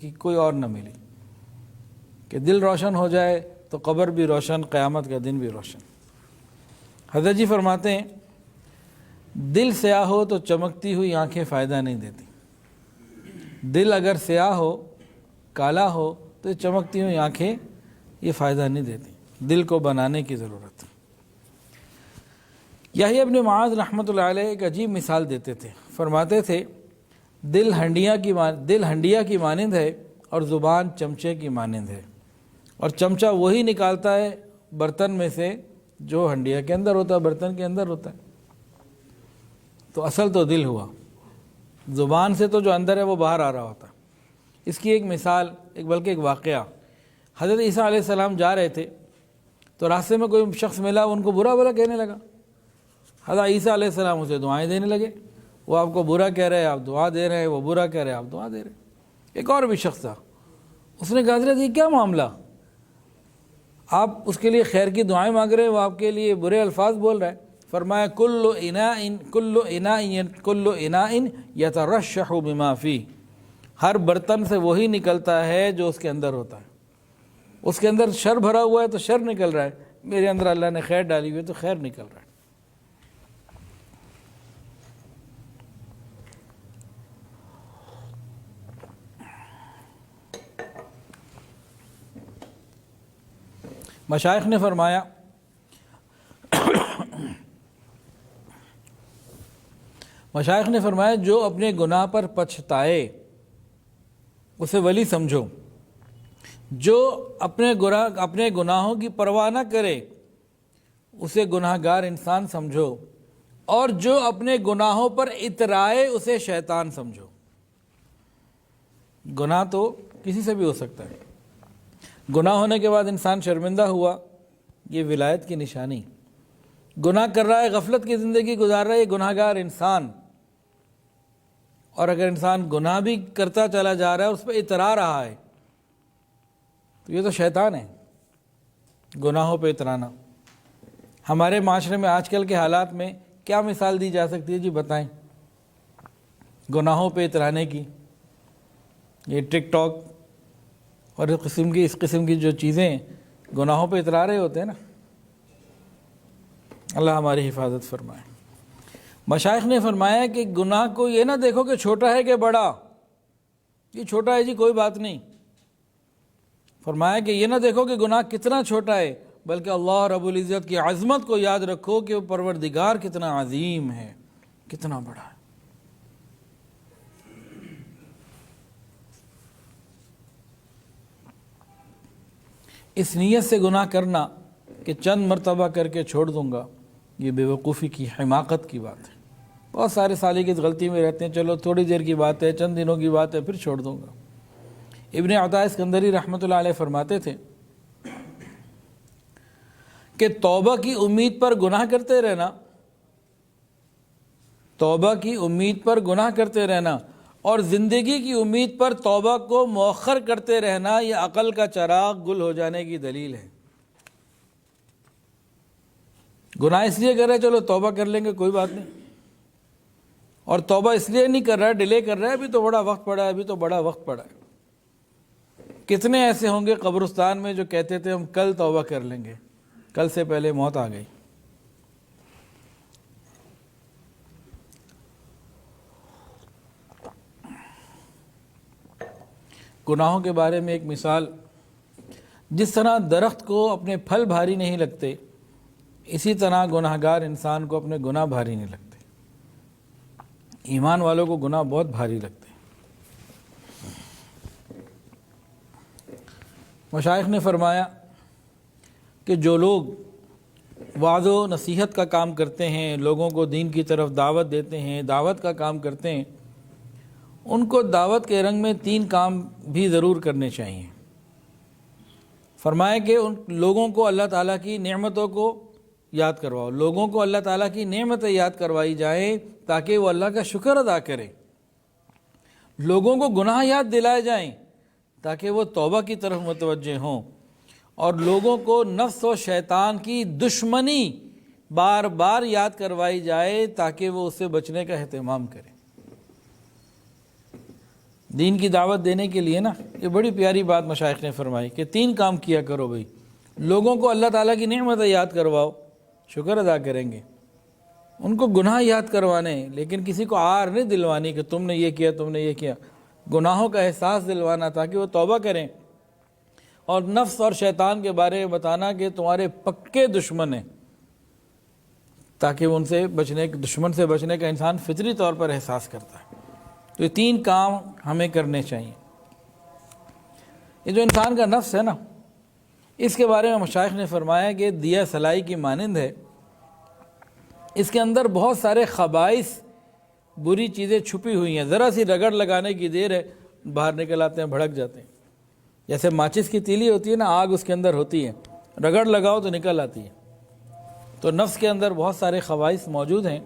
کہ کوئی اور نہ ملی، کہ دل روشن ہو جائے تو قبر بھی روشن، قیامت کا دن بھی روشن۔ حضرت جی فرماتے ہیں دل سیاہ ہو تو چمکتی ہوئی آنکھیں فائدہ نہیں دیتی۔ دل اگر سیاہ ہو، کالا ہو، تو چمکتی ہوئی آنکھیں یہ فائدہ نہیں دیتی، دل کو بنانے کی ضرورت ہے۔ یحییٰ ابن معاذ رحمۃ اللہ علیہ ایک عجیب مثال دیتے تھے، فرماتے تھے دل ہنڈیا کی مانند ہے اور زبان چمچے کی مانند ہے، اور چمچہ وہی نکالتا ہے برتن میں سے جو ہنڈیا کے اندر ہوتا ہے، برتن کے اندر ہوتا ہے۔ تو اصل تو دل ہوا، زبان سے تو جو اندر ہے وہ باہر آ رہا ہوتا ہے۔ اس کی ایک مثال، بلکہ ایک واقعہ، حضرت عیسیٰ علیہ السلام جا رہے تھے تو راستے میں کوئی شخص ملا، ان کو برا برا کہنے لگا۔ حضرت عیسیٰ علیہ السلام اسے دعائیں دینے لگے، وہ آپ کو برا کہہ رہے ہیں آپ دعا دے رہے ہیں، وہ برا کہہ رہے ہیں آپ دعا دے رہے ہیں۔ ایک اور بھی شخص تھا، اس نے کہا حضرت یہ کیا معاملہ، آپ اس کے لیے خیر کی دعائیں مانگ رہے ہیں، وہ آپ کے لیے برے الفاظ بول رہا ہے۔ فرمایا کل اناء یترشح بما فیہ، ہر برتن سے وہی نکلتا ہے جو اس کے اندر ہوتا ہے۔ اس کے اندر شر بھرا ہوا ہے تو شر نکل رہا ہے، میرے اندر اللہ نے خیر ڈالی ہوئی ہے تو خیر نکل رہا ہے۔ مشائخ نے فرمایا جو اپنے گناہ پر پچھتائے اسے ولی سمجھو، جو اپنے گناہوں کی پرواہ نہ کرے اسے گناہ گار انسان سمجھو، اور جو اپنے گناہوں پر اترائے اسے شیطان سمجھو۔ گناہ تو کسی سے بھی ہو سکتا ہے، گناہ ہونے کے بعد انسان شرمندہ ہوا، یہ ولایت کی نشانی۔ گناہ کر رہا ہے، غفلت کی زندگی گزار رہا ہے، یہ گناہ گار انسان۔ اور اگر انسان گناہ بھی کرتا چلا جا رہا ہے، اس پہ اترا رہا ہے، تو یہ تو شیطان ہے، گناہوں پہ اترانا۔ ہمارے معاشرے میں آج کل کے حالات میں کیا مثال دی جا سکتی ہے جی بتائیں گناہوں پہ اترانے کی؟ یہ ٹک ٹاک اور اس قسم کی جو چیزیں گناہوں پہ اترا رہے ہوتے ہیں نا، اللہ ہماری حفاظت فرمائے۔ مشائخ نے فرمایا کہ گناہ کو یہ نہ دیکھو کہ چھوٹا ہے کہ بڑا، یہ چھوٹا ہے جی کوئی بات نہیں۔ فرمایا کہ یہ نہ دیکھو کہ گناہ کتنا چھوٹا ہے، بلکہ اللہ رب العزت کی عظمت کو یاد رکھو کہ وہ پروردگار کتنا عظیم ہے، کتنا بڑا ہے۔ اس نیت سے گناہ کرنا کہ چند مرتبہ کر کے چھوڑ دوں گا، یہ بے وقوفی کی، حماقت کی بات ہے۔ بہت سارے سالے کی غلطی میں رہتے ہیں، چلو تھوڑی دیر کی بات ہے، چند دنوں کی بات ہے، پھر چھوڑ دوں گا۔ ابن عطاء اسکندری رحمۃ اللہ علیہ فرماتے تھے کہ توبہ کی امید پر گناہ کرتے رہنا، توبہ کی امید پر گناہ کرتے رہنا اور زندگی کی امید پر توبہ کو مؤخر کرتے رہنا، یہ عقل کا چراغ گل ہو جانے کی دلیل ہے۔ گناہ اس لیے کر رہے چلو توبہ کر لیں گے کوئی بات نہیں، اور توبہ اس لیے نہیں کر رہا ہے، ڈیلے کر رہا ہے، ابھی تو بڑا وقت پڑا ہے، ابھی تو بڑا وقت پڑا ہے۔ کتنے ایسے ہوں گے قبرستان میں جو کہتے تھے ہم کل توبہ کر لیں گے، کل سے پہلے موت آ گئی۔ گناہوں کے بارے میں ایک مثال، جس طرح درخت کو اپنے پھل بھاری نہیں لگتے، اسی طرح گناہ گار انسان کو اپنے گناہ بھاری نہیں لگتے۔ ایمان والوں کو گناہ بہت بھاری لگتے ہیں۔ مشائخ نے فرمایا کہ جو لوگ وعظ و نصیحت کا کام کرتے ہیں، لوگوں کو دین کی طرف دعوت دیتے ہیں، دعوت کا کام کرتے ہیں، ان کو دعوت کے رنگ میں 3 کام بھی ضرور کرنے چاہیے۔ فرمایا کہ ان لوگوں کو اللہ تعالیٰ کی نعمتوں کو یاد کرواؤ، لوگوں کو اللہ تعالیٰ کی نعمتیں یاد کروائی جائیں تاکہ وہ اللہ کا شکر ادا کریں۔ لوگوں کو گناہ یاد دلائے جائیں تاکہ وہ توبہ کی طرف متوجہ ہوں، اور لوگوں کو نفس و شیطان کی دشمنی بار بار یاد کروائی جائے تاکہ وہ اس سے بچنے کا اہتمام کریں۔ دین کی دعوت دینے کے لیے نا یہ بڑی پیاری بات مشائخ نے فرمائی کہ 3 کام کیا کرو بھائی. لوگوں کو اللہ تعالیٰ کی نعمت یاد کرواؤ، شکر ادا کریں گے. ان کو گناہ یاد کروانے، لیکن کسی کو عار نہیں دلوانی کہ تم نے یہ کیا، تم نے یہ کیا. گناہوں کا احساس دلوانا تاکہ وہ توبہ کریں. اور نفس اور شیطان کے بارے میں بتانا کہ تمہارے پکے دشمن ہیں، تاکہ ان سے بچنے، دشمن سے بچنے کا انسان فطری طور پر احساس کرتا ہے. تو یہ 3 کام ہمیں کرنے چاہیے. یہ جو انسان کا نفس ہے نا، اس کے بارے میں مشائخ نے فرمایا کہ دیا سلائی کی مانند ہے. اس کے اندر بہت سارے خبائث، بری چیزیں چھپی ہوئی ہیں. ذرا سی رگڑ لگانے کی دیر ہے، باہر نکل آتے ہیں، بھڑک جاتے ہیں. جیسے ماچس کی تیلی ہوتی ہے نا، آگ اس کے اندر ہوتی ہے، رگڑ لگاؤ تو نکل آتی ہے. تو نفس کے اندر بہت سارے خبائث موجود ہیں،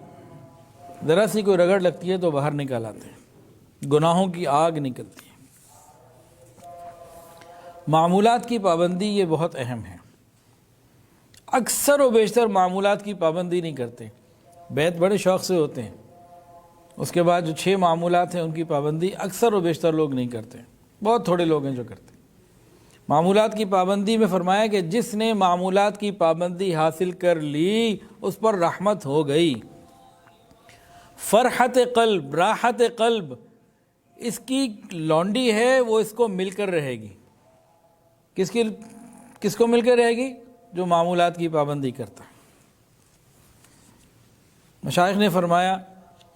ذرا سی کوئی رگڑ لگتی ہے تو باہر نکل آتے ہیں، گناہوں کی آگ نکلتی ہے. معمولات کی پابندی یہ بہت اہم ہے. اکثر و بیشتر معمولات کی پابندی نہیں کرتے. بیت بڑے شوق سے ہوتے ہیں، اس کے بعد جو 6 معمولات ہیں ان کی پابندی اکثر و بیشتر لوگ نہیں کرتے. بہت تھوڑے لوگ ہیں جو کرتے. معمولات کی پابندی میں فرمایا کہ جس نے معمولات کی پابندی حاصل کر لی اس پر رحمت ہو گئی. فرحت قلب، راحت قلب، اس کی لونڈی ہے، وہ اس کو مل کر رہے گی. کس کو مل کر رہے گی؟ جو معمولات کی پابندی کرتا ہے. مشائخ نے فرمایا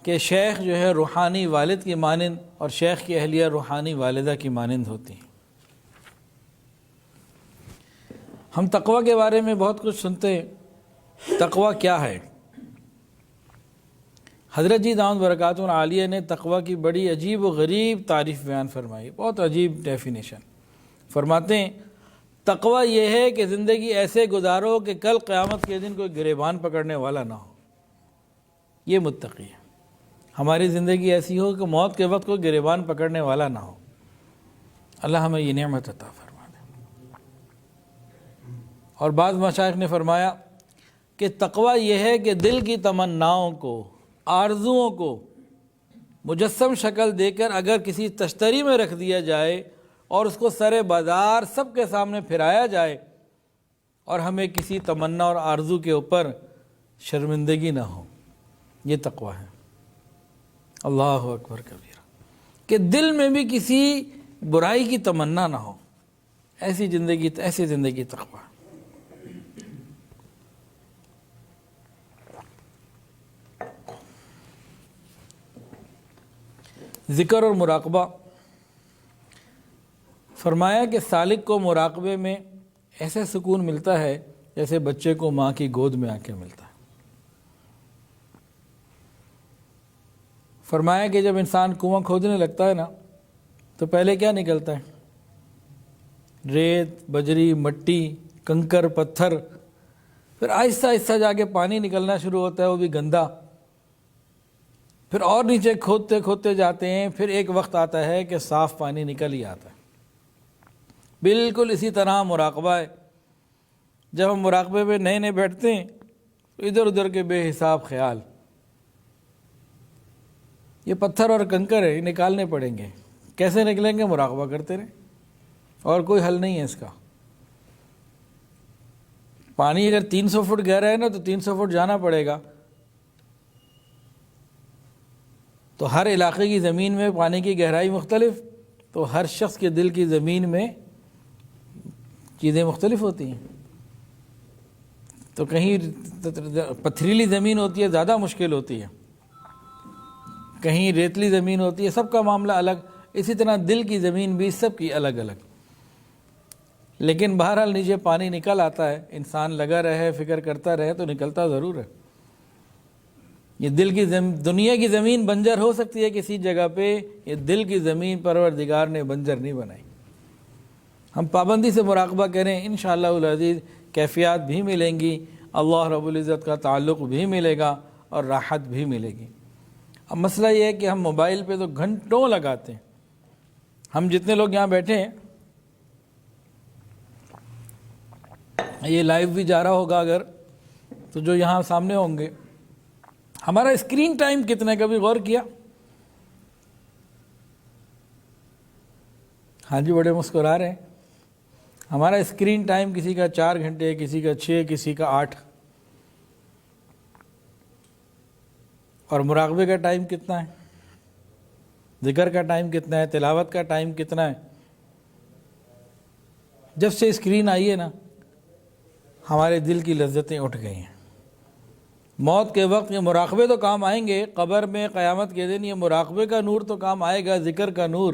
کہ شیخ جو ہے روحانی والد کی مانند، اور شیخ کی اہلیہ روحانی والدہ کی مانند ہوتی ہیں. ہم تقوی کے بارے میں بہت کچھ سنتے ہیں. تقوی کیا ہے؟ حضرت جی دامت برکاتہ العالیہ نے تقوی کی بڑی عجیب و غریب تعریف بیان فرمائی. بہت عجیب ڈیفینیشن فرماتے ہیں. تقوی یہ ہے کہ زندگی ایسے گزارو کہ کل قیامت کے دن کوئی گریبان پکڑنے والا نہ ہو. یہ متقی ہے. ہماری زندگی ایسی ہو کہ موت کے وقت کوئی گریبان پکڑنے والا نہ ہو. اللہ ہمیں یہ نعمت عطا فرما دے. اور بعض مشائخ نے فرمایا کہ تقوی یہ ہے کہ دل کی تمناؤں کو، آرزوؤں کو مجسم شکل دے کر اگر کسی تشتری میں رکھ دیا جائے اور اس کو سر بازار سب کے سامنے پھرایا جائے، اور ہمیں کسی تمنا اور آرزو کے اوپر شرمندگی نہ ہو، یہ تقوی ہے. اللہ اکبر کبیرہ. کہ دل میں بھی کسی برائی کی تمنا نہ ہو، ایسی زندگی تقوی. ذکر اور مراقبہ. فرمایا کہ سالک کو مراقبے میں ایسے سکون ملتا ہے جیسے بچے کو ماں کی گود میں آ کے ملتا ہے. فرمایا کہ جب انسان کنواں کھودنے لگتا ہے نا تو پہلے کیا نکلتا ہے؟ ریت، بجری، مٹی، کنکر، پتھر. پھر آہستہ آہستہ جا کے پانی نکلنا شروع ہوتا ہے، وہ بھی گندا. پھر اور نیچے کھودتے کھودتے جاتے ہیں. پھر ایک وقت آتا ہے کہ صاف پانی نکل ہی آتا ہے. بالکل اسی طرح مراقبہ ہے. جب ہم مراقبے میں نئے نئے بیٹھتے ہیں تو ادھر ادھر کے بے حساب خیال، یہ پتھر اور کنکر ہے، یہ نکالنے پڑیں گے. کیسے نکلیں گے؟ مراقبہ کرتے رہیں، اور کوئی حل نہیں ہے اس کا. پانی اگر 300 فٹ گہرا ہے نا تو 300 فٹ جانا پڑے گا. تو ہر علاقے کی زمین میں پانی کی گہرائی مختلف، تو ہر شخص کے دل کی زمین میں چیزیں مختلف ہوتی ہیں. تو کہیں پتھریلی زمین ہوتی ہے، زیادہ مشکل ہوتی ہے، کہیں ریتلی زمین ہوتی ہے، سب کا معاملہ الگ. اسی طرح دل کی زمین بھی سب کی الگ الگ. لیکن بہرحال نیچے پانی نکل آتا ہے. انسان لگا رہے، فکر کرتا رہے تو نکلتا ضرور ہے. یہ دل کی دنیا کی زمین بنجر ہو سکتی ہے کسی جگہ پہ، یہ دل کی زمین پروردگار نے بنجر نہیں بنائی. ہم پابندی سے مراقبہ کریں، انشاءاللہ العزیز کیفیات بھی ملیں گی، اللہ رب العزت کا تعلق بھی ملے گا اور راحت بھی ملے گی. اب مسئلہ یہ ہے کہ ہم موبائل پہ تو گھنٹوں لگاتے ہیں. ہم جتنے لوگ یہاں بیٹھے ہیں، یہ لائیو بھی جا رہا ہوگا اگر، تو جو یہاں سامنے ہوں گے، ہمارا اسکرین ٹائم کتنے؟ کبھی غور کیا؟ ہاں جی، بڑے مسکرا رہے ہیں. ہمارا اسکرین ٹائم کسی کا 4 گھنٹے، کسی کا 6، کسی کا 8. اور مراقبے کا ٹائم کتنا ہے؟ ذکر کا ٹائم کتنا ہے؟ تلاوت کا ٹائم کتنا ہے؟ جب سے اسکرین آئی ہے نا، ہمارے دل کی لذتیں اٹھ گئی ہیں. موت کے وقت یہ مراقبے تو کام آئیں گے، قبر میں قیامت کے دن یہ مراقبے کا نور تو کام آئے گا، ذکر کا نور.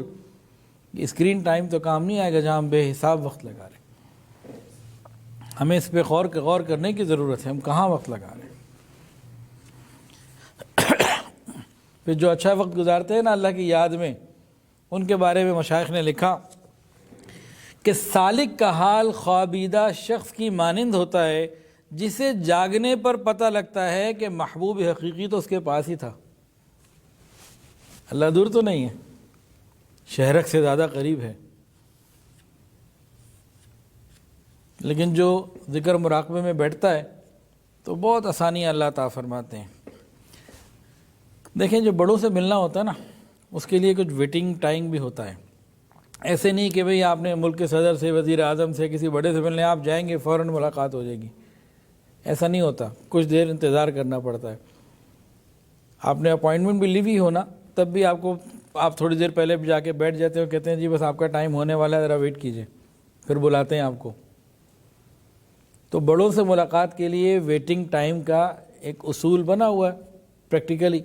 اسکرین ٹائم تو کام نہیں آئے گا جہاں ہم بے حساب وقت لگا رہے ہیں. ہمیں اس پہ غور کرنے کی ضرورت ہے، ہم کہاں وقت لگا رہے ہیں. پھر جو اچھا وقت گزارتے ہیں نا اللہ کی یاد میں، ان کے بارے میں مشائخ نے لکھا کہ سالک کا حال خوابیدہ شخص کی مانند ہوتا ہے جسے جاگنے پر پتہ لگتا ہے کہ محبوب حقیقی تو اس کے پاس ہی تھا. اللہ دور تو نہیں ہے، شہرک سے زیادہ قریب ہے. لیکن جو ذکر مراقبے میں بیٹھتا ہے تو بہت آسانیاں اللہ عطا فرماتے ہیں. دیکھیں، جو بڑوں سے ملنا ہوتا ہے نا، اس کے لیے کچھ ویٹنگ ٹائم بھی ہوتا ہے. ایسے نہیں کہ بھئی آپ نے ملک کے صدر سے، وزیر اعظم سے، کسی بڑے سے ملنے آپ جائیں گے فوراً ملاقات ہو جائے گی. ایسا نہیں ہوتا، کچھ دیر انتظار کرنا پڑتا ہے. آپ نے اپوائنٹمنٹ بھی لی ہوئی ہونا، تب بھی آپ تھوڑی دیر پہلے بھی جا کے بیٹھ جاتے ہو، کہتے ہیں جی بس آپ کا ٹائم ہونے والا ہے، ذرا ویٹ کیجئے، پھر بلاتے ہیں آپ کو. تو بڑوں سے ملاقات کے لیے ویٹنگ ٹائم کا ایک اصول بنا ہوا ہے پریکٹیکلی.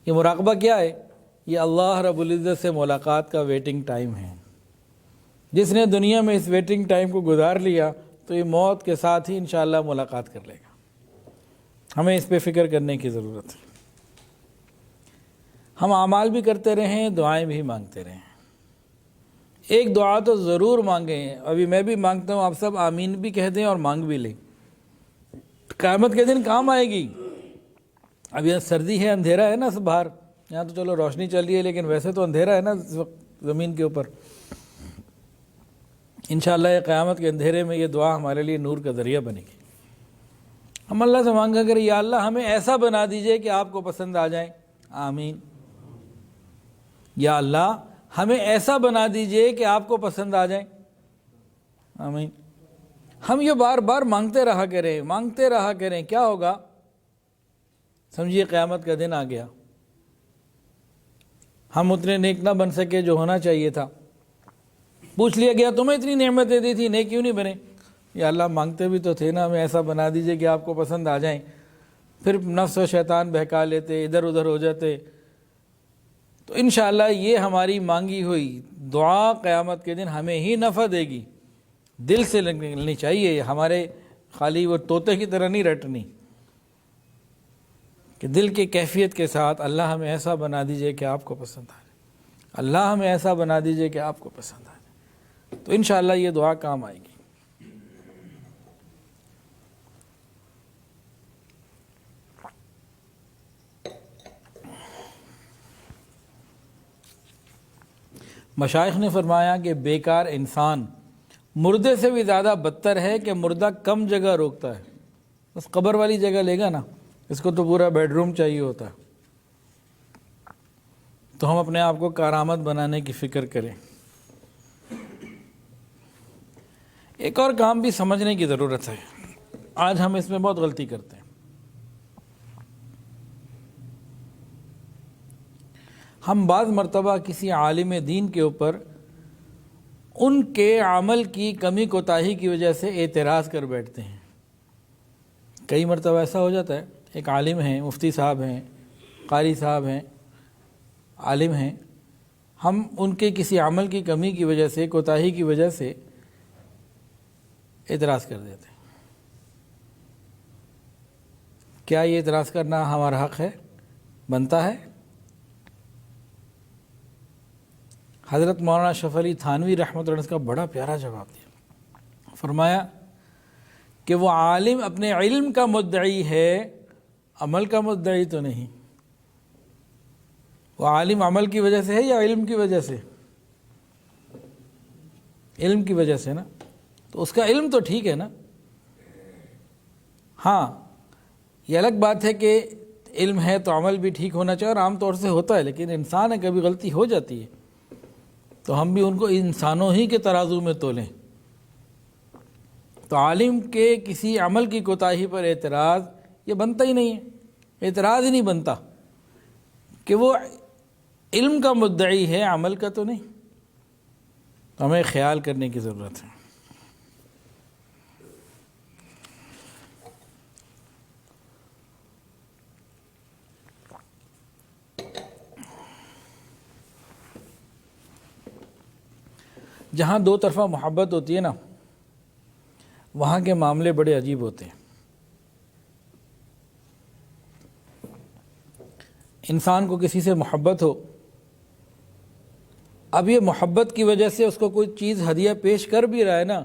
یہ مراقبہ کیا ہے؟ یہ اللہ رب العزت سے ملاقات کا ویٹنگ ٹائم ہے. جس نے دنیا میں اس ویٹنگ ٹائم کو گزار لیا تو یہ موت کے ساتھ ہی انشاءاللہ ملاقات کر لے گا. ہمیں اس پہ فکر کرنے کی ضرورت ہے. ہم اعمال بھی کرتے رہیں، دعائیں بھی مانگتے رہیں. ایک دعا تو ضرور مانگیں. ابھی میں بھی مانگتا ہوں، آپ سب آمین بھی کہہ دیں اور مانگ بھی لیں. قیامت کے دن کام آئے گی. اب یہاں سردی ہے، اندھیرا ہے نا باہر، یہاں تو چلو روشنی چل رہی ہے، لیکن ویسے تو اندھیرا ہے نا اس وقت زمین کے اوپر. انشاءاللہ یہ قیامت کے اندھیرے میں یہ دعا ہمارے لیے نور کا ذریعہ بنے گی. ہم اللہ سے مانگا کریں، یا اللہ ہمیں ایسا بنا دیجئے کہ آپ کو پسند آ جائیں. آمین. یا اللہ ہمیں ایسا بنا دیجئے کہ آپ کو پسند آ جائیں. آمین. ہم یہ بار بار مانگتے رہا کریں. کیا ہوگا؟ سمجھیے قیامت کا دن آ گیا، ہم اتنے نیک نہ بن سکے جو ہونا چاہیے تھا. پوچھ لیا گیا تمہیں اتنی نعمتیں دی تھی، نیک کیوں نہیں بنے؟ یا اللہ مانگتے بھی تو تھے نا، ہمیں ایسا بنا دیجئے کہ آپ کو پسند آ جائیں. پھر نفس و شیطان بہکا لیتے، ادھر ادھر ہو جاتے. تو انشاءاللہ یہ ہماری مانگی ہوئی دعا قیامت کے دن ہمیں ہی نفع دے گی. دل سے نکلنی چاہیے، ہمارے خالی وہ طوطے کی طرح نہیں رٹنی، کہ دل کی کیفیت کے ساتھ اللہ ہمیں ایسا بنا دیجئے کہ آپ کو پسند آ جائے. اللہ ہمیں ایسا بنا دیجئے کہ آپ کو پسند آ جائے. تو انشاءاللہ یہ دعا کام آئے گی. مشائخ نے فرمایا کہ بیکار انسان مردے سے بھی زیادہ بدتر ہے کہ مردہ کم جگہ روکتا ہے. بس قبر والی جگہ لے گا نا، اس کو تو پورا بیڈ روم چاہیے ہوتا ہے. تو ہم اپنے آپ کو کارآمد بنانے کی فکر کریں. ایک اور کام بھی سمجھنے کی ضرورت ہے، آج ہم اس میں بہت غلطی کرتے ہیں. ہم بعض مرتبہ کسی عالم دین کے اوپر ان کے عمل کی کمی کوتاہی کی وجہ سے اعتراض کر بیٹھتے ہیں. کئی مرتبہ ایسا ہو جاتا ہے، ایک عالم ہیں، مفتی صاحب ہیں، قاری صاحب ہیں، عالم ہیں، ہم ان کے کسی عمل کی کمی کی وجہ سے، کوتاہی کی وجہ سے اعتراض کر دیتے ہیں. کیا یہ اعتراض کرنا ہمارا حق ہے؟ بنتا ہے؟ حضرت مولانا اشرف علی تھانوی رحمۃ اللہ علیہ کا بڑا پیارا جواب دیا. فرمایا کہ وہ عالم اپنے علم کا مدعی ہے، عمل کا مدعی تو نہیں. وہ عالم عمل کی وجہ سے ہے یا علم کی وجہ سے؟ علم کی وجہ سے نا. تو اس کا علم تو ٹھیک ہے نا. ہاں یہ الگ بات ہے کہ علم ہے تو عمل بھی ٹھیک ہونا چاہیے، اور عام طور سے ہوتا ہے، لیکن انسان ہے کبھی غلطی ہو جاتی ہے. تو ہم بھی ان کو انسانوں ہی کے ترازو میں تولیں۔ تو عالم کے کسی عمل کی کوتاہی پر اعتراض یہ بنتا ہی نہیں ہے، اعتراض ہی نہیں بنتا کہ وہ علم کا مدعی ہے، عمل کا تو نہیں۔ تو ہمیں خیال کرنے کی ضرورت ہے۔ جہاں دو طرفہ محبت ہوتی ہے نا، وہاں کے معاملے بڑے عجیب ہوتے ہیں۔ انسان کو کسی سے محبت ہو، اب یہ محبت کی وجہ سے اس کو کوئی چیز ہدیہ پیش کر بھی رہا ہے نا،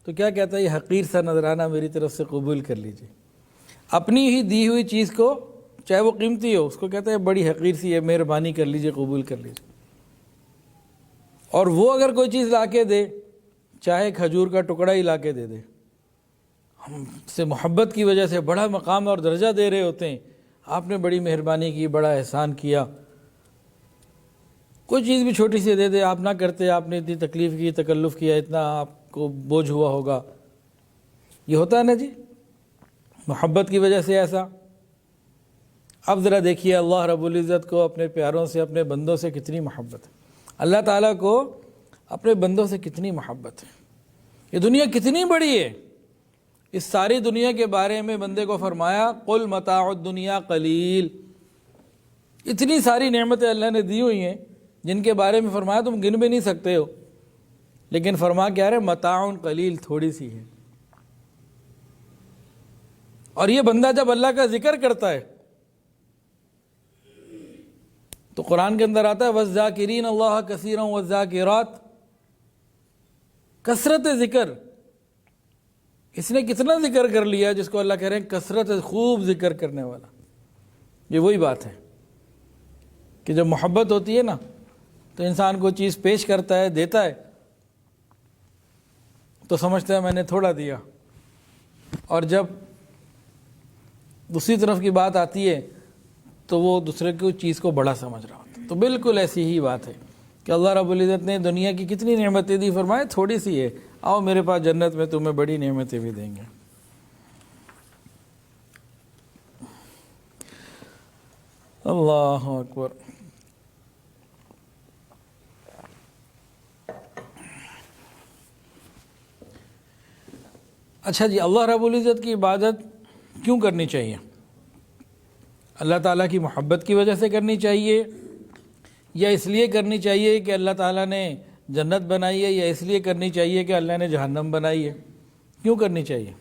تو کیا کہتا ہے، یہ حقیر سا نذرانہ میری طرف سے قبول کر لیجیے۔ اپنی ہی دی ہوئی چیز کو، چاہے وہ قیمتی ہو، اس کو کہتا ہے بڑی حقیر سی ہے، مہربانی کر لیجیے، قبول کر لیجیے۔ اور وہ اگر کوئی چیز لا کے دے، چاہے کھجور کا ٹکڑا ہی لا کے دے دے، ہم سے محبت کی وجہ سے بڑا مقام اور درجہ دے رہے ہوتے ہیں، آپ نے بڑی مہربانی کی، بڑا احسان کیا۔ کوئی چیز بھی چھوٹی سی دے دے، آپ نہ کرتے، آپ نے اتنی تکلیف کی، تکلف کیا، اتنا آپ کو بوجھ ہوا ہوگا، یہ ہوتا ہے نا جی، محبت کی وجہ سے ایسا۔ اب ذرا دیکھیے اللہ رب العزت کو اپنے پیاروں سے، اپنے بندوں سے کتنی محبت ہے، اللہ تعالیٰ کو اپنے بندوں سے کتنی محبت ہے۔ یہ دنیا کتنی بڑی ہے، اس ساری دنیا کے بارے میں بندے کو فرمایا قل متاع الدنیا قلیل۔ اتنی ساری نعمتیں اللہ نے دی ہوئی ہیں جن کے بارے میں فرمایا تم گن بھی نہیں سکتے ہو، لیکن فرما کیا رہے، متاع قلیل، تھوڑی سی ہے۔ اور یہ بندہ جب اللہ کا ذکر کرتا ہے تو قرآن کے اندر آتا ہے والذاکرین اللہ کثیرا والذاکرات، کثرت ذکر۔ اس نے کتنا ذکر کر لیا جس کو اللہ کہہ رہے ہیں کثرت خوب ذکر کرنے والا۔ یہ وہی بات ہے کہ جب محبت ہوتی ہے نا تو انسان کو چیز پیش کرتا ہے، دیتا ہے، تو سمجھتا ہے میں نے تھوڑا دیا، اور جب دوسری طرف کی بات آتی ہے تو وہ دوسرے کی چیز کو بڑا سمجھ رہا ہوتا ہے۔ تو بالکل ایسی ہی بات ہے کہ اللہ رب العزت نے دنیا کی کتنی نعمتیں دی، فرمائے تھوڑی سی ہے، آؤ میرے پاس جنت میں تمہیں بڑی نعمتیں بھی دیں گے۔ اللہ اکبر۔ اچھا جی، اللہ رب العزت کی عبادت کیوں کرنی چاہیے؟ اللہ تعالیٰ کی محبت کی وجہ سے کرنی چاہیے، یا اس لیے کرنی چاہیے کہ اللہ تعالیٰ نے جنت بنائی ہے، یا اس لیے کرنی چاہیے کہ اللہ نے جہنم بنائی ہے؟ کیوں کرنی چاہیے؟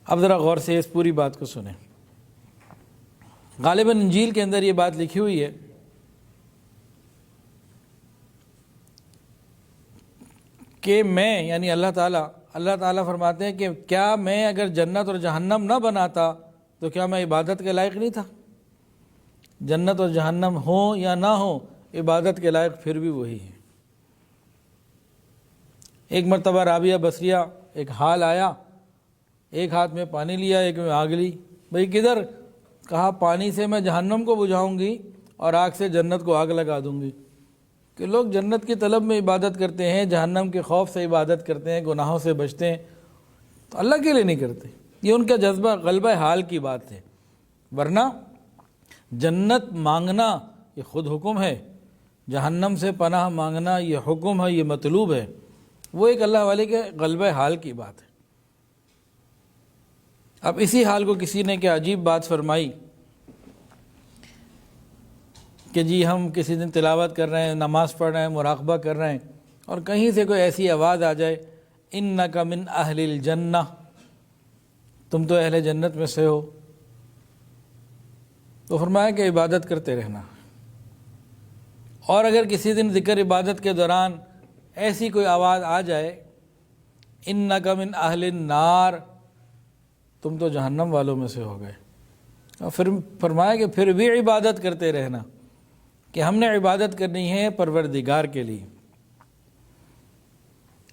اب ذرا غور سے اس پوری بات کو سنیں۔ غالباً انجیل کے اندر یہ بات لکھی ہوئی ہے کہ میں، یعنی اللہ تعالیٰ فرماتے ہیں کہ کیا میں اگر جنت اور جہنم نہ بناتا تو کیا میں عبادت کے لائق نہیں تھا؟ جنت اور جہنم ہوں یا نہ ہوں، عبادت کے لائق پھر بھی وہی ہے۔ ایک مرتبہ رابعہ بصریہ ایک حال آیا، ایک ہاتھ میں پانی لیا، ایک میں آگ لی۔ بھئی کدھر؟ کہا پانی سے میں جہنم کو بجھاؤں گی اور آگ سے جنت کو آگ لگا دوں گی۔ کہ لوگ جنت کی طلب میں عبادت کرتے ہیں، جہنم کے خوف سے عبادت کرتے ہیں، گناہوں سے بچتے ہیں، تو اللہ کے لیے نہیں کرتے۔ یہ ان کا جذبہ غلبہ حال کی بات ہے، ورنہ جنت مانگنا یہ خود حکم ہے، جہنم سے پناہ مانگنا یہ حکم ہے، یہ مطلوب ہے۔ وہ ایک اللہ والے کے غلبہ حال کی بات ہے۔ اب اسی حال کو کسی نے کیا عجیب بات فرمائی کہ جی ہم کسی دن تلاوت کر رہے ہیں، نماز پڑھ رہے ہیں، مراقبہ کر رہے ہیں، اور کہیں سے کوئی ایسی آواز آ جائے انک من اہل الجنہ، تم تو اہل جنت میں سے ہو، تو فرمایا کہ عبادت کرتے رہنا۔ اور اگر کسی دن ذکر عبادت کے دوران ایسی کوئی آواز آ جائے انک من اہل النار، تم تو جہنم والوں میں سے ہو گئے، اور پھر فرمایا کہ پھر بھی عبادت کرتے رہنا، کہ ہم نے عبادت کرنی ہے پروردگار کے لیے۔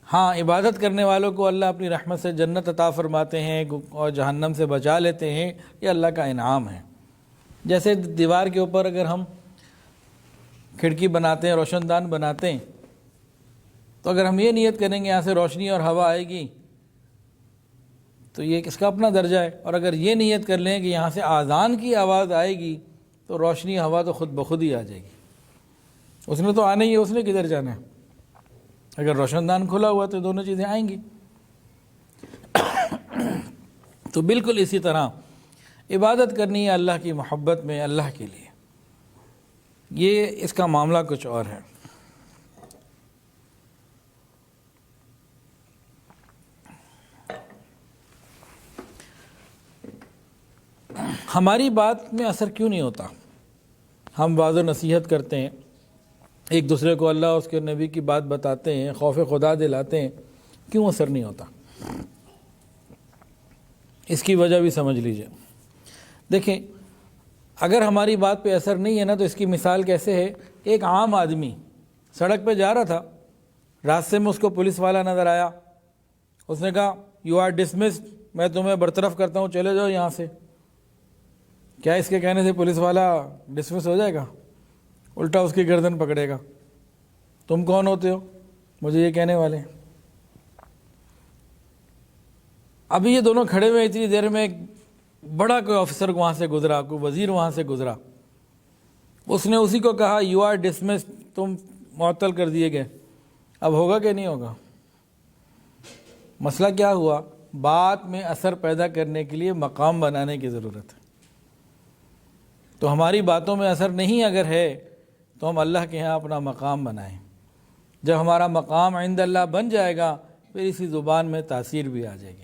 ہاں، عبادت کرنے والوں کو اللہ اپنی رحمت سے جنت عطا فرماتے ہیں اور جہنم سے بچا لیتے ہیں، یہ اللہ کا انعام ہے۔ جیسے دیوار کے اوپر اگر ہم کھڑکی بناتے ہیں، روشن دان بناتے ہیں، تو اگر ہم یہ نیت کریں گے یہاں سے روشنی اور ہوا آئے گی تو یہ اس کا اپنا درجہ ہے، اور اگر یہ نیت کر لیں کہ یہاں سے اذان کی آواز آئے گی تو روشنی ہوا تو خود بخود ہی آ جائے گی، اس نے تو آنا ہی ہے، اس نے کدھر جانا ہے؟ اگر روشن دان کھلا ہوا تو دونوں چیزیں آئیں گی۔ تو بالکل اسی طرح عبادت کرنی ہے اللہ کی محبت میں، اللہ کے لیے، یہ اس کا معاملہ کچھ اور ہے۔ ہماری بات میں اثر کیوں نہیں ہوتا؟ ہم وعظ و نصیحت کرتے ہیں، ایک دوسرے کو اللہ اور اس کے نبی کی بات بتاتے ہیں، خوف خدا دلاتے ہیں، کیوں اثر نہیں ہوتا؟ اس کی وجہ بھی سمجھ لیجئے۔ دیکھیں، اگر ہماری بات پہ اثر نہیں ہے نا، تو اس کی مثال کیسے ہے؟ ایک عام آدمی سڑک پہ جا رہا تھا، راستے میں اس کو پولیس والا نظر آیا، اس نے کہا یو آر ڈسمسڈ، میں تمہیں برطرف کرتا ہوں، چلے جاؤ یہاں سے۔ کیا اس کے کہنے سے پولیس والا ڈسمس ہو جائے گا؟ الٹا اس کی گردن پکڑے گا، تم کون ہوتے ہو مجھے یہ کہنے والے؟ ابھی یہ دونوں کھڑے ہوئے، اتنی دیر میں ایک بڑا کوئی آفیسر وہاں سے گزرا، کوئی وزیر وہاں سے گزرا، اس نے اسی کو کہا یو آر ڈسمسڈ، تم معطل کر دیے گئے۔ اب ہوگا کہ نہیں ہوگا؟ مسئلہ کیا ہوا؟ بات میں اثر پیدا کرنے کے لیے مقام بنانے کی ضرورت ہے۔ تو ہماری باتوں میں اثر نہیں اگر ہے تو ہم اللہ کے ہاں اپنا مقام بنائیں۔ جب ہمارا مقام عند اللہ بن جائے گا پھر اسی زبان میں تاثیر بھی آ جائے گی۔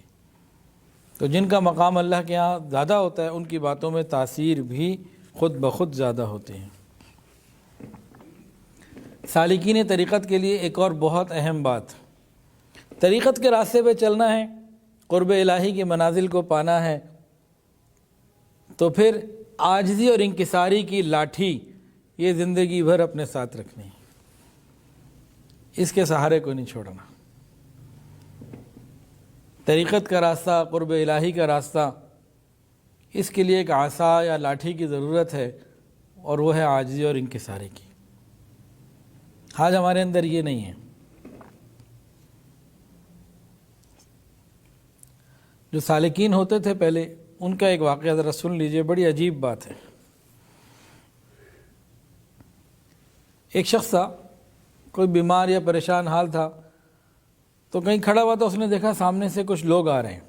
تو جن کا مقام اللہ کے ہاں زیادہ ہوتا ہے ان کی باتوں میں تاثیر بھی خود بخود زیادہ ہوتے ہیں۔ سالکین طریقت کے لیے ایک اور بہت اہم بات، طریقت کے راستے پہ چلنا ہے، قرب الہی کی منازل کو پانا ہے، تو پھر عاجزی اور انکساری کی لاٹھی یہ زندگی بھر اپنے ساتھ رکھنی ہے، اس کے سہارے کو نہیں چھوڑنا۔ طریقت کا راستہ، قرب الہی کا راستہ، اس کے لیے ایک عصا یا لاٹھی کی ضرورت ہے، اور وہ ہے عاجزی اور انکساری کی۔ آج ہمارے اندر یہ نہیں ہے۔ جو سالکین ہوتے تھے پہلے، ان کا ایک واقعہ ذرا سن لیجئے، بڑی عجیب بات ہے۔ ایک شخص تھا، کوئی بیمار یا پریشان حال تھا، تو کہیں کھڑا ہوا تو اس نے دیکھا سامنے سے کچھ لوگ آ رہے ہیں،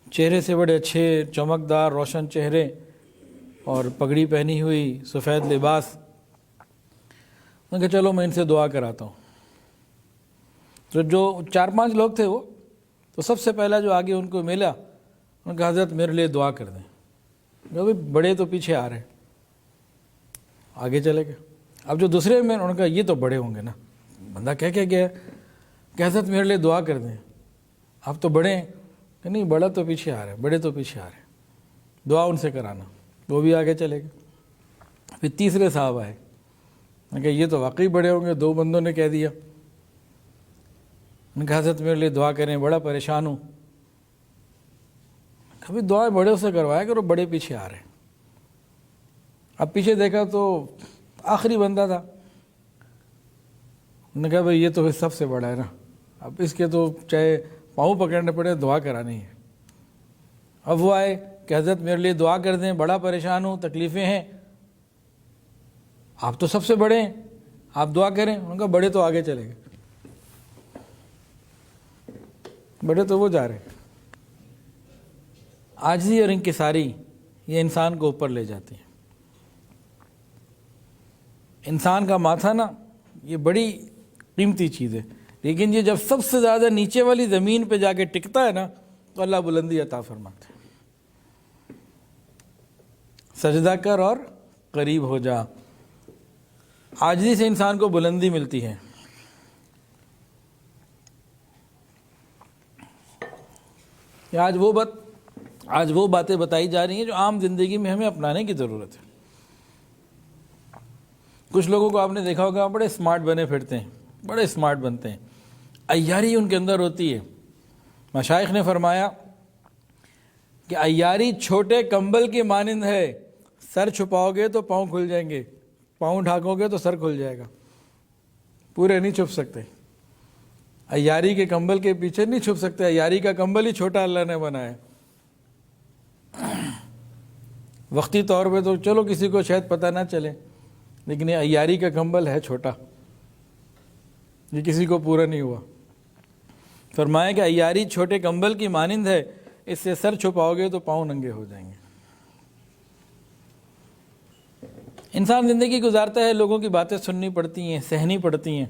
چہرے سے بڑے اچھے، چمکدار، روشن چہرے اور پگڑی پہنی ہوئی، سفید لباس۔ میں کہا چلو میں ان سے دعا کراتا ہوں۔ تو جو 4-5 لوگ تھے وہ، تو سب سے پہلا جو آگے ان کو ملا، انہوں نے کہا حضرت میرے لیے دعا کر دیں۔ جو بڑے تو پیچھے آ رہے ہیں، آگے چلے گئے۔ اب جو دوسرے میں، انہوں نے کہا یہ تو بڑے ہوں گے نا، بندہ کہہ کے گیا کہ حضرت میرے لیے دعا کر دیں، آپ تو بڑے ہیں۔ کہ نہیں، بڑا تو پیچھے آ رہے ہیں، بڑے تو پیچھے آ رہے ہیں، دعا ان سے کرانا۔ وہ بھی آگے چلے گئے۔ پھر تیسرے صاحب آئے، میں کہا یہ تو واقعی بڑے ہوں گے، 2 بندوں نے کہہ دیا۔ میں نے کہا حضرت میرے لیے دعا کریں، بڑا پریشان ہوں۔ کبھی دعائیں بڑے سے کروایا کرو، بڑے پیچھے آ رہے ہیں۔ اب پیچھے دیکھا تو آخری بندہ تھا۔ انہوں نے کہا بھائی یہ تو سب سے بڑا ہے نا، اب اس کے تو چاہے پاؤں پکڑنے پڑے دعا کرانی ہے۔ اب وہ آئے کہ حضرت میرے لیے دعا کر دیں، بڑا پریشان ہوں، تکلیفیں ہیں۔ آپ تو سب سے بڑے ہیں، آپ دعا کریں۔ انہوں نے کہا بڑے تو آگے چلے گئے، بڑے تو وہ جا رہے ہیں۔ عاجزی اور انکساری یہ انسان کو اوپر لے جاتی ہے۔ انسان کا ماتھا نا یہ بڑی قیمتی چیز ہے، لیکن یہ جب سب سے زیادہ نیچے والی زمین پہ جا کے ٹکتا ہے نا تو اللہ بلندی عطا فرماتے ہیں۔ سجدہ کر اور قریب ہو جا، عاجزی سے انسان کو بلندی ملتی ہے۔ آج وہ باتیں بتائی جا رہی ہیں جو عام زندگی میں ہمیں اپنانے کی ضرورت ہے۔ کچھ لوگوں کو آپ نے دیکھا ہوگا بڑے اسمارٹ بنے پھرتے ہیں، بڑے اسمارٹ بنتے ہیں، عیاری ان کے اندر ہوتی ہے۔ مشائخ نے فرمایا کہ عیاری چھوٹے کمبل کی مانند ہے، سر چھپاؤ گے تو پاؤں کھل جائیں گے، پاؤں ڈھانکو گے تو سر کھل جائے گا، پورے نہیں چھپ سکتے۔ عیاری کے کمبل کے پیچھے نہیں چھپ سکتے، عیاری کا کمبل ہی چھوٹا اللہ نے بنایا۔ وقتی طور پہ تو چلو کسی کو شاید پتہ نہ چلے، لیکن یہ عیاری کا کمبل ہے چھوٹا، یہ کسی کو پورا نہیں ہوا۔ فرمایا کہ عیاری چھوٹے کمبل کی مانند ہے، اس سے سر چھپاؤ گے تو پاؤں ننگے ہو جائیں گے۔ انسان زندگی گزارتا ہے، لوگوں کی باتیں سننی پڑتی ہیں، سہنی پڑتی ہیں۔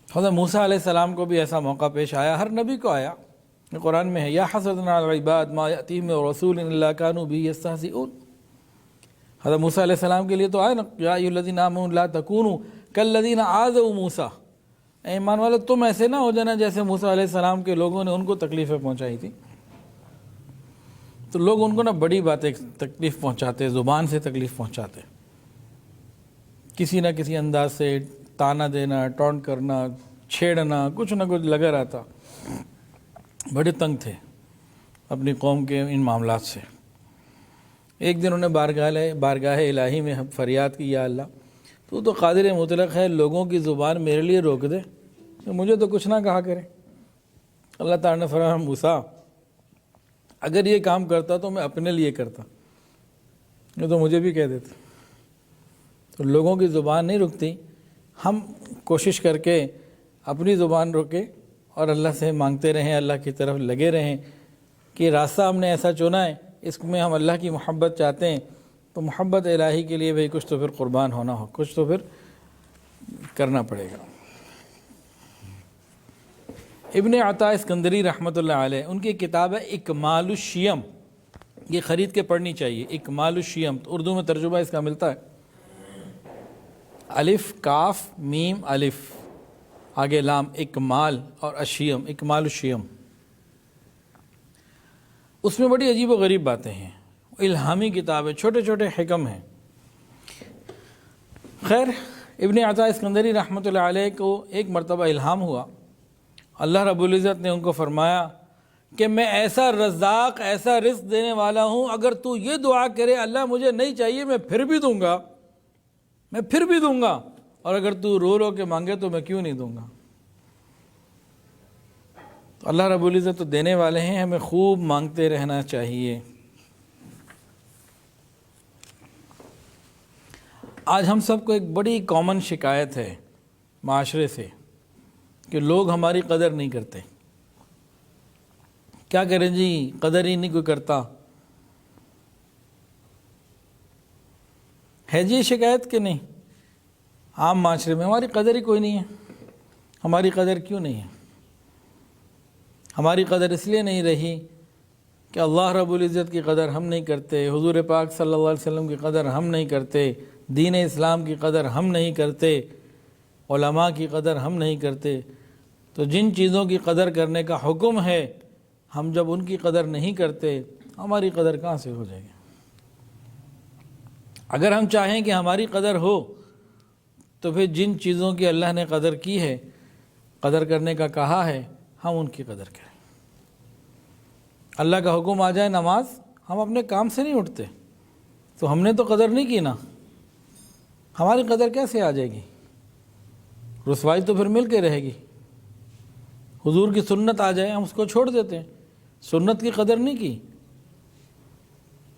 حضرت موسیٰ علیہ السلام کو بھی ایسا موقع پیش آیا، ہر نبی کو آیا، قرآن میں ہے یا حسرتنا علی العباد ما یأتیہم من رسول الا کانوا بہ یستہزئون۔ حضرت موسیٰ علیہ السلام کے لیے تو آیا نا، یا ایھا الذین آمنوا لا تکونوا کالذین آذوا موسیٰ، اے ایمان والو تم ایسے نہ ہو جانا جیسے موسیٰ علیہ السلام کے لوگوں نے ان کو تکلیفیں پہنچائی تھی۔ تو لوگ ان کو نا بڑی باتیں تکلیف پہنچاتے، زبان سے تکلیف پہنچاتے، کسی نہ کسی انداز سے تانا دینا، ٹونٹ کرنا، چھیڑنا، کچھ نہ کچھ لگا رہتا۔ بڑے تنگ تھے اپنی قوم کے ان معاملات سے۔ ایک دن انہیں بارگاہ الہی میں فریاد کی، یا اللہ تو قادر مطلق ہے، لوگوں کی زبان میرے لیے روک دے، مجھے تو کچھ نہ کہا کرے۔ اللہ تعالیٰ نے فرمایا موسیٰ اگر یہ کام کرتا تو میں اپنے لیے کرتا، یہ تو مجھے بھی کہہ دیتا۔ تو لوگوں کی زبان نہیں رکتی، ہم کوشش کر کے اپنی زبان روکے اور اللہ سے مانگتے رہیں، اللہ کی طرف لگے رہیں کہ راستہ ہم نے ایسا چنا ہے، اس میں ہم اللہ کی محبت چاہتے ہیں، تو محبت الہی کے لیے بھئی کچھ تو پھر قربان ہونا ہو، کچھ تو پھر کرنا پڑے گا۔ ابن عطا اسکندری رحمۃ اللہ علیہ، ان کی کتاب ہے اکمال الشیم، یہ خرید کے پڑھنی چاہیے، اکمال الشیم، تو اردو میں ترجمہ اس کا ملتا ہے الف کاف میم الف آگے لام، اکمال اور الشیم، اکمال الشیم۔ اس میں بڑی عجیب و غریب باتیں ہیں، الہامی کتاب ہے، چھوٹے چھوٹے حکم ہیں۔ خیر، ابن عطا اسکندری رحمۃ اللہ علیہ کو ایک مرتبہ الہام ہوا، اللہ رب العزت نے ان کو فرمایا کہ میں ایسا رزاق، ایسا رزق دینے والا ہوں، اگر تو یہ دعا کرے اللہ مجھے نہیں چاہیے میں پھر بھی دوں گا، میں پھر بھی دوں گا، اور اگر تو رو رو کے مانگے تو میں کیوں نہیں دوں گا۔ تو اللہ رب العزت تو دینے والے ہیں، ہمیں خوب مانگتے رہنا چاہیے۔ آج ہم سب کو ایک بڑی کامن شکایت ہے معاشرے سے کہ لوگ ہماری قدر نہیں کرتے۔ کیا کریں جی، قدر ہی نہیں کوئی کرتا ہے جی، شکایت کہ نہیں؟ عام معاشرے میں ہماری قدر ہی کوئی نہیں ہے۔ ہماری قدر کیوں نہیں ہے؟ ہماری قدر اس لیے نہیں رہی کہ اللہ رب العزت کی قدر ہم نہیں کرتے، حضور پاک صلی اللہ علیہ وسلم کی قدر ہم نہیں کرتے، دین اسلام کی قدر ہم نہیں کرتے، علماء کی قدر ہم نہیں کرتے۔ تو جن چیزوں کی قدر کرنے کا حکم ہے، ہم جب ان کی قدر نہیں کرتے، ہماری قدر کہاں سے ہو جائے گی؟ اگر ہم چاہیں کہ ہماری قدر ہو تو پھر جن چیزوں کی اللہ نے قدر کی ہے، قدر کرنے کا کہا ہے، ہم ان کی قدر کریں۔ اللہ کا حکم آ جائے نماز، ہم اپنے کام سے نہیں اٹھتے، تو ہم نے تو قدر نہیں کی نا، ہماری قدر کیسے آ جائے گی؟ رسوائی تو پھر مل کے رہے گی۔ حضور کی سنت آ جائے، ہم اس کو چھوڑ دیتے ہیں، سنت کی قدر نہیں کی۔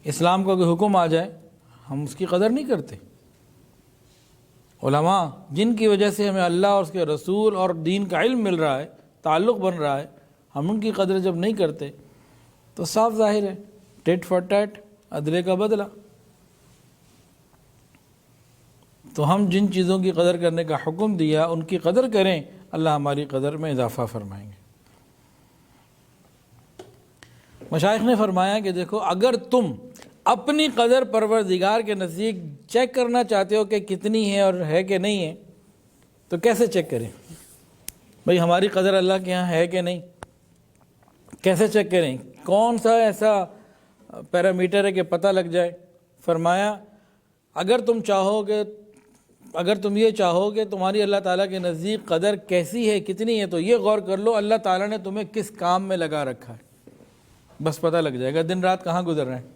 اسلام کا کوئی حکم آ جائے، ہم اس کی قدر نہیں کرتے۔ علماء جن کی وجہ سے ہمیں اللہ اور اس کے رسول اور دین کا علم مل رہا ہے، تعلق بن رہا ہے، ہم ان کی قدر جب نہیں کرتے تو صاف ظاہر ہے ٹیٹ فار ٹیٹ، عدلے کا بدلہ۔ تو ہم جن چیزوں کی قدر کرنے کا حکم دیا ان کی قدر کریں، اللہ ہماری قدر میں اضافہ فرمائیں گے۔ مشائخ نے فرمایا کہ دیکھو، اگر تم اپنی قدر پروردگار کے نزدیک چیک کرنا چاہتے ہو کہ کتنی ہے اور ہے کہ نہیں ہے، تو کیسے چیک کریں؟ بھئی ہماری قدر اللہ کے ہاں ہے کہ نہیں، کیسے چیک کریں؟ کون سا ایسا پیرامیٹر ہے کہ پتہ لگ جائے؟ فرمایا اگر تم یہ چاہو کہ تمہاری اللہ تعالیٰ کے نزدیک قدر کیسی ہے، کتنی ہے، تو یہ غور کر لو اللہ تعالیٰ نے تمہیں کس کام میں لگا رکھا ہے، بس پتہ لگ جائے گا دن رات کہاں گزر رہے ہیں۔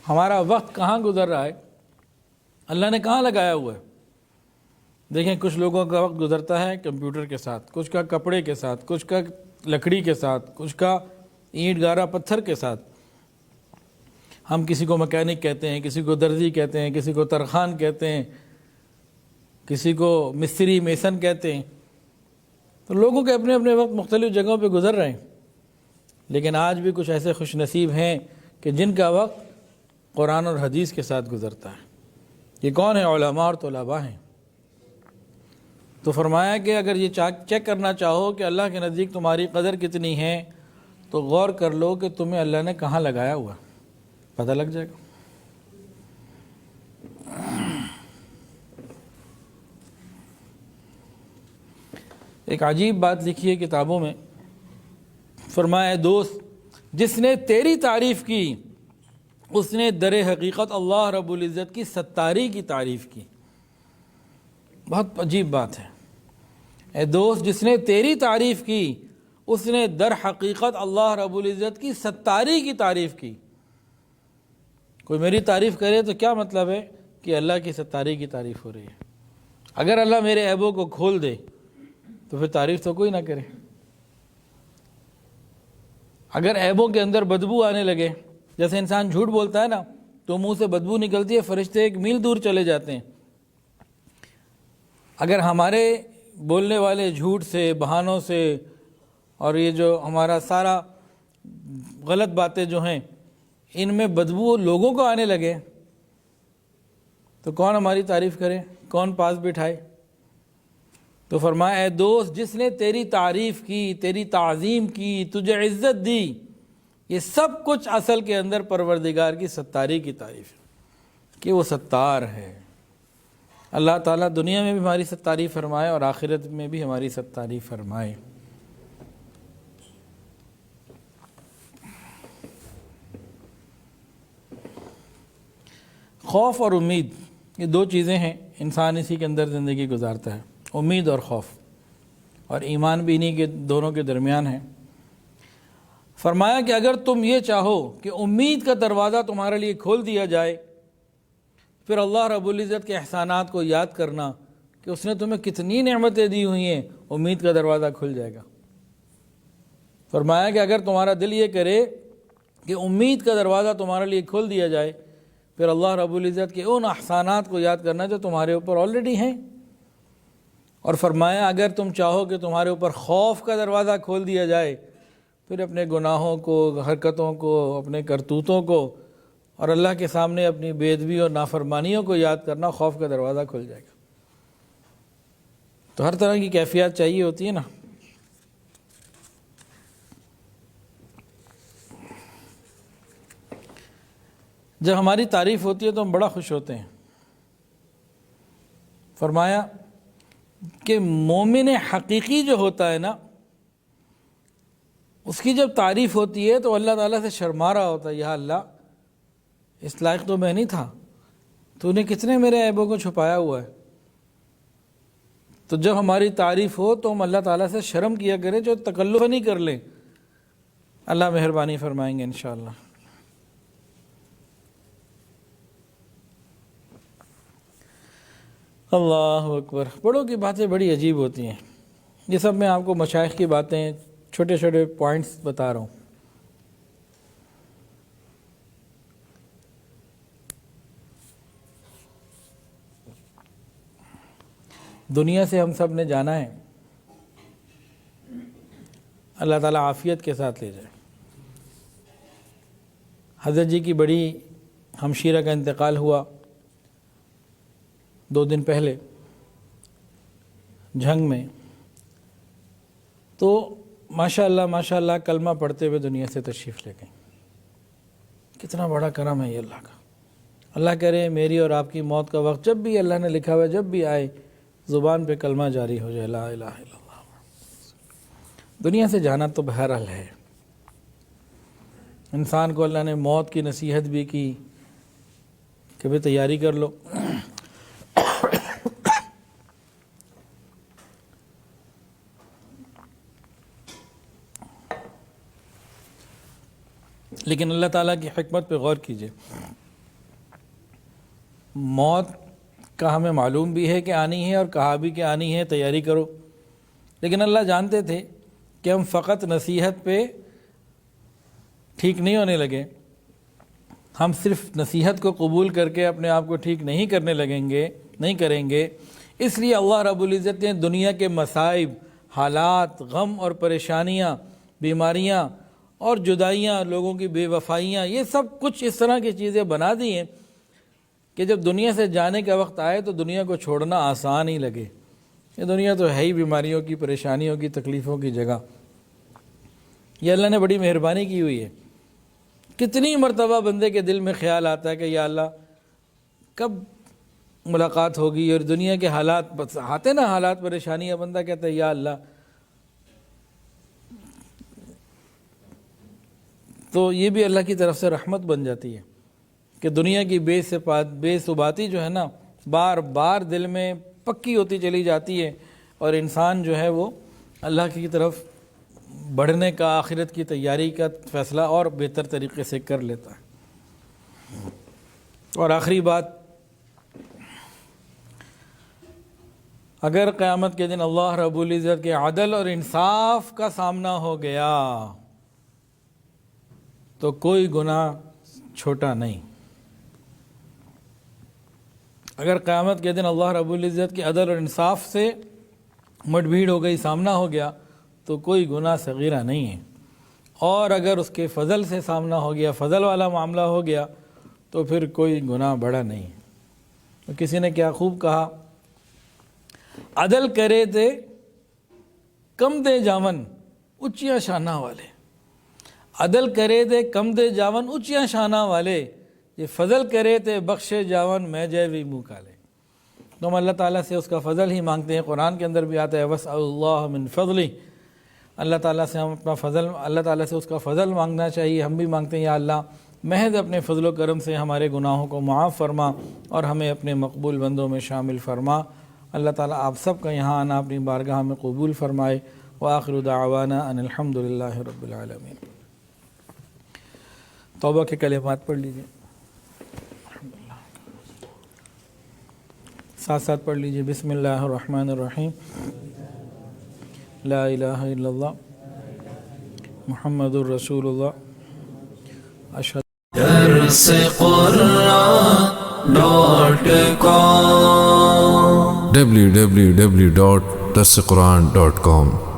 ہمارا وقت کہاں گزر رہا ہے، اللہ نے کہاں لگایا ہوا ہے؟ دیکھیں کچھ لوگوں کا وقت گزرتا ہے کمپیوٹر کے ساتھ، کچھ کا کپڑے کے ساتھ، کچھ کا لکڑی کے ساتھ، کچھ کا اینٹ گارا پتھر کے ساتھ۔ ہم کسی کو مکینک کہتے ہیں، کسی کو درزی کہتے ہیں، کسی کو ترخان کہتے ہیں، کسی کو مستری میسن کہتے ہیں۔ تو لوگوں کے اپنے اپنے وقت مختلف جگہوں پہ گزر رہے ہیں، لیکن آج بھی کچھ ایسے خوش نصیب ہیں کہ جن کا وقت قرآن اور حدیث کے ساتھ گزرتا ہے۔ یہ کون ہیں؟ علماء اور طلباء ہیں۔ تو فرمایا کہ اگر یہ چیک کرنا چاہو کہ اللہ کے نزدیک تمہاری قدر کتنی ہے تو غور کر لو کہ تمہیں اللہ نے کہاں لگایا ہوا، پتہ لگ جائے گا۔ ایک عجیب بات لکھی ہے کتابوں میں، فرمایا دوست جس نے تیری تعریف کی اس نے در حقیقت اللہ رب العزت کی ستاری کی تعریف کی۔ بہت عجیب بات ہے۔ اے دوست جس نے تیری تعریف کی اس نے در حقیقت اللہ رب العزت کی ستاری کی تعریف کی۔ کوئی میری تعریف کرے تو کیا مطلب ہے؟ کہ اللہ کی ستاری کی تعریف ہو رہی ہے۔ اگر اللہ میرے عیبوں کو کھول دے تو پھر تعریف تو کوئی نہ کرے۔ اگر عیبوں کے اندر بدبو آنے لگے، جیسے انسان جھوٹ بولتا ہے نا تو منہ سے بدبو نکلتی ہے، فرشتے 1 میل دور چلے جاتے ہیں۔ اگر ہمارے بولنے والے جھوٹ سے، بہانوں سے، اور یہ جو ہمارا سارا غلط باتیں جو ہیں ان میں بدبو لوگوں کو آنے لگے تو کون ہماری تعریف کرے، کون پاس بٹھائے؟ تو فرمایا اے دوست جس نے تیری تعریف کی، تیری تعظیم کی، تجھے عزت دی، یہ سب کچھ اصل کے اندر پروردگار کی ستاری کی تعریف ہے کہ وہ ستار ہے۔ اللہ تعالیٰ دنیا میں بھی ہماری ستاری فرمائے اور آخرت میں بھی ہماری ستاری فرمائے۔ خوف اور امید، یہ 2 چیزیں ہیں، انسان اسی کے اندر زندگی گزارتا ہے، امید اور خوف، اور ایمان بھی انہی کے دونوں کے درمیان ہے۔ فرمایا کہ اگر تم یہ چاہو کہ امید کا دروازہ تمہارے لیے کھول دیا جائے، پھر اللہ رب العزت کے احسانات کو یاد کرنا کہ اس نے تمہیں کتنی نعمتیں دی ہوئی ہیں، امید کا دروازہ کھل جائے گا۔ فرمایا کہ اگر تمہارا دل یہ کرے کہ امید کا دروازہ تمہارے لیے کھول دیا جائے، پھر اللہ رب العزت کے ان احسانات کو یاد کرنا جو تمہارے اوپر آلریڈی ہیں۔ اور فرمایا اگر تم چاہو کہ تمہارے اوپر خوف کا دروازہ کھول دیا جائے، پھر اپنے گناہوں کو، حرکتوں کو، اپنے کرتوتوں کو اور اللہ کے سامنے اپنی بے ادبی اور نافرمانیوں کو یاد کرنا، خوف کا دروازہ کھل جائے گا۔ تو ہر طرح کی کیفیات چاہیے ہوتی ہے نا۔ جب ہماری تعریف ہوتی ہے تو ہم بڑا خوش ہوتے ہیں۔ فرمایا کہ مومن حقیقی جو ہوتا ہے نا، اس کی جب تعریف ہوتی ہے تو اللہ تعالیٰ سے شرما رہا ہوتا ہے، یا اللہ اس لائق تو میں نہیں تھا، تو نے کتنے میرے عیبوں کو چھپایا ہوا ہے۔ تو جب ہماری تعریف ہو تو ہم اللہ تعالیٰ سے شرم کیا کریں، جو تکلف نہیں کر لیں۔ اللہ مہربانی فرمائیں گے انشاءاللہ۔ اللہ اکبر۔ بڑوں کی باتیں بڑی عجیب ہوتی ہیں۔ یہ سب میں آپ کو مشائخ کی باتیں، چھوٹے چھوٹے پوائنٹس بتا رہا ہوں۔ دنیا سے ہم سب نے جانا ہے، اللہ تعالیٰ عافیت کے ساتھ لے جائے۔ حضرت جی کی بڑی ہمشیرہ کا انتقال ہوا 2 دن پہلے جھنگ میں، تو ماشاءاللہ کلمہ پڑھتے ہوئے دنیا سے تشریف لے گئے۔ کتنا بڑا کرم ہے یہ اللہ کا۔ اللہ کرے میری اور آپ کی موت کا وقت جب بھی اللہ نے لکھا ہوا ہے، جب بھی آئے زبان پہ کلمہ جاری ہو جائے، لا الہ الا اللہ۔ دنیا سے جانا تو بہرحال ہے، انسان کو اللہ نے موت کی نصیحت بھی کی کہ بھی تیاری کر لو۔ لیکن اللہ تعالیٰ کی حکمت پہ غور کیجئے۔ موت کا ہمیں معلوم بھی ہے کہ آنی ہے اور کہا بھی کہ آنی ہے، تیاری کرو، لیکن اللہ جانتے تھے کہ ہم فقط نصیحت پہ ٹھیک نہیں ہونے لگے، ہم صرف نصیحت کو قبول کر کے اپنے آپ کو ٹھیک نہیں کریں گے، اس لیے اللہ رب العزت نے دنیا کے مصائب، حالات، غم اور پریشانیاں، بیماریاں اور جدائیاں، لوگوں کی بے وفائیاں، یہ سب کچھ اس طرح کی چیزیں بنا دی ہیں کہ جب دنیا سے جانے کا وقت آئے تو دنیا کو چھوڑنا آسان ہی لگے۔ یہ دنیا تو ہے ہی بیماریوں کی، پریشانیوں کی، تکلیفوں کی جگہ۔ یہ اللہ نے بڑی مہربانی کی ہوئی ہے۔ کتنی مرتبہ بندے کے دل میں خیال آتا ہے کہ یا اللہ کب ملاقات ہوگی، اور دنیا کے حالات آتے نا، حالات پریشانیاں، بندہ کہتا ہے یا اللہ۔ تو یہ بھی اللہ کی طرف سے رحمت بن جاتی ہے کہ دنیا کی بے ثباتی جو ہے نا بار بار دل میں پکی ہوتی چلی جاتی ہے، اور انسان جو ہے وہ اللہ کی طرف بڑھنے کا، آخرت کی تیاری کا فیصلہ اور بہتر طریقے سے کر لیتا ہے۔ اور آخری بات، اگر قیامت کے دن اللہ رب العزت کے عدل اور انصاف کا سامنا ہو گیا تو کوئی گناہ چھوٹا نہیں۔ اگر قیامت کے دن اللہ رب العزت کے عدل اور انصاف سے مٹ بھیڑ ہو گئی، سامنا ہو گیا، تو کوئی گناہ صغیرہ نہیں ہے۔ اور اگر اس کے فضل سے سامنا ہو گیا، فضل والا معاملہ ہو گیا، تو پھر کوئی گناہ بڑا نہیں ہے۔ تو کسی نے کیا خوب کہا، عدل کرے تے کم دے جاون اچیاں شانہ والے، عدل کرے تے کم دے جاون اچیاں شانہ والے، یہ فضل کرے تے بخشے جاون میں جے بھی منہ کالے۔ تو ہم اللہ تعالیٰ سے اس کا فضل ہی مانگتے ہیں۔ قرآن کے اندر بھی آتا ہے وَاسْأَلُوا اللَّهَ مِن فَضْلِهِ، اللہ تعالیٰ سے ہم اپنا فضل، اللہ تعالیٰ سے اس کا فضل مانگنا چاہیے۔ ہم بھی مانگتے ہیں یا اللہ محض اپنے فضل و کرم سے ہمارے گناہوں کو معاف فرما اور ہمیں اپنے مقبول بندوں میں شامل فرما۔ اللہ تعالیٰ آپ سب کا یہاں آنا اپنی بارگاہ میں قبول فرمائے۔ وآخر دعوانا ان الحمد للہ رب العالمین۔ توبہ کے کلمات پڑھ لیجئے، ساتھ ساتھ پڑھ لیجئے۔ بسم اللہ الرحمن الرحیم، لا الہ الا اللہ محمد الرسول اللہ، اشہد www.darsequran.com